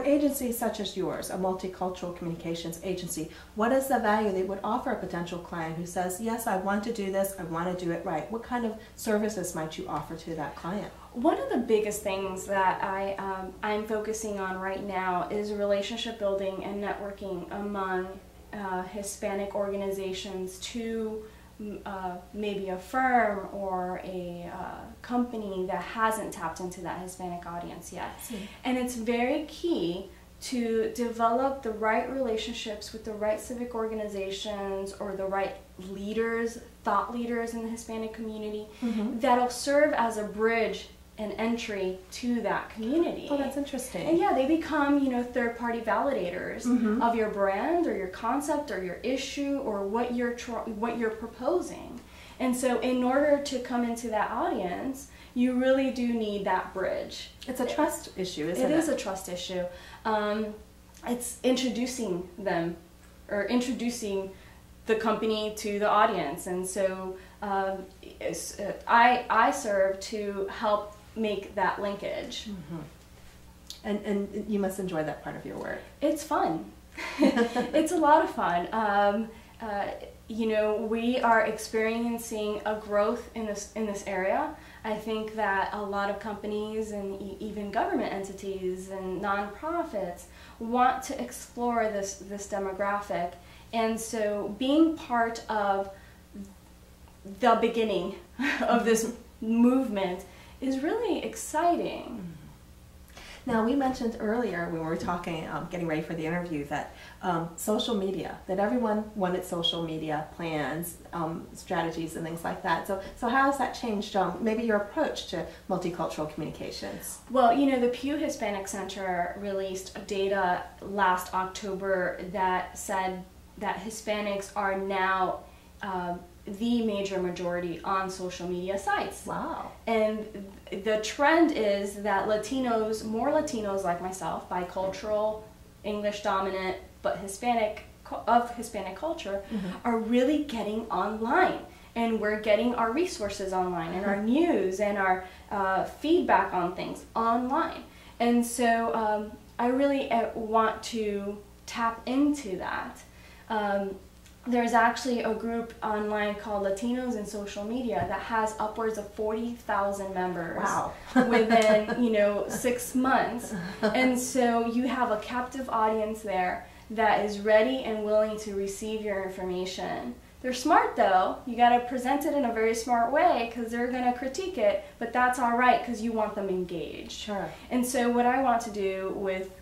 an agency such as yours, a multicultural communications agency, what is the value they would offer a potential client who says, yes, I want to do this, I want to do it right? What kind of services might you offer to that client? One of the biggest things that I'm focusing on right now is relationship building and networking among Hispanic organizations to maybe a firm or a company that hasn't tapped into that Hispanic audience yet. And it's very key to develop the right relationships with the right civic organizations or the right leaders, thought leaders in the Hispanic community that'll serve as a bridge and entry to that community. Oh, that's interesting. And yeah, they become, you know, third-party validators of your brand or your concept or your issue or what you're proposing. And so in order to come into that audience, you really do need that bridge. It's a trust issue, isn't it? It is a trust issue. It's introducing them or introducing the company to the audience. And so I serve to help make that linkage. And you must enjoy that part of your work. It's fun. It's a lot of fun. You know, we are experiencing a growth in this area. I think that a lot of companies and even government entities and nonprofits want to explore this demographic. And so being part of the beginning of this movement is really exciting. Now, we mentioned earlier when we were talking, getting ready for the interview, that social media, that everyone wanted social media plans, strategies and things like that. So how has that changed maybe your approach to multicultural communications? Well, you know, the Pew Hispanic Center released data last October that said that Hispanics are now the major majority on social media sites. Wow. And the trend is that Latinos, more Latinos like myself, bicultural, English dominant, but Hispanic culture, are really getting online. And we're getting our resources online and our news and our feedback on things online. And so I really want to tap into that. There's actually a group online called Latinos in Social Media that has upwards of 40,000 members. Wow. Within, you know, 6 months. And so you have a captive audience there that is ready and willing to receive your information. They're smart though. You got to present it in a very smart way because they're going to critique it, but that's all right because you want them engaged. Sure. And so what I want to do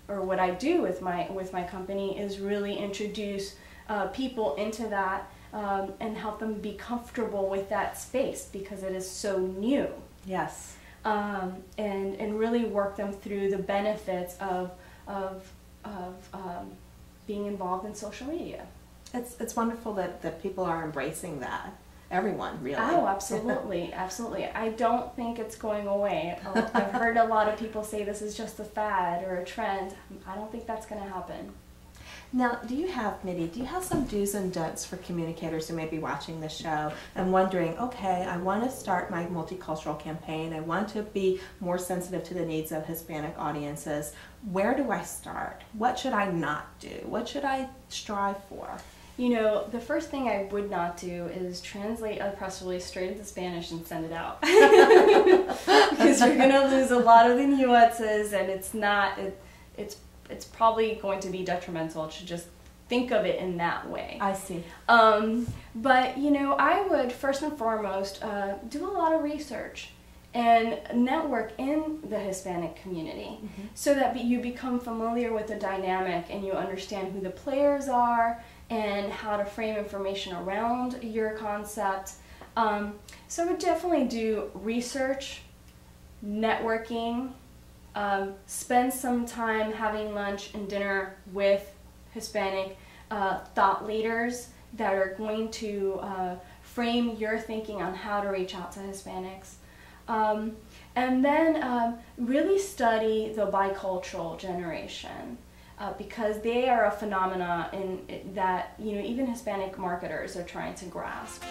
what I do with my company is really introduce people into that and help them be comfortable with that space because it is so new. Yes. And really work them through the benefits of being involved in social media. It's wonderful that people are embracing that. Everyone, really. Oh, absolutely, absolutely. I don't think it's going away. I've heard a lot of people say this is just a fad or a trend. I don't think that's going to happen. Now, do you have some do's and don'ts for communicators who may be watching this show and wondering, okay, I want to start my multicultural campaign, I want to be more sensitive to the needs of Hispanic audiences. Where do I start? What should I not do? What should I strive for? You know, the first thing I would not do is translate a press release straight into Spanish and send it out. Because you're going to lose a lot of the nuances and it's probably going to be detrimental to just think of it in that way. I see. But, you know, I would first and foremost do a lot of research and network in the Hispanic community so that you become familiar with the dynamic and you understand who the players are and how to frame information around your concept. So I would definitely do research, networking, spend some time having lunch and dinner with Hispanic thought leaders that are going to frame your thinking on how to reach out to Hispanics. And then really study the bicultural generation because they are a phenomena that, you know, even Hispanic marketers are trying to grasp.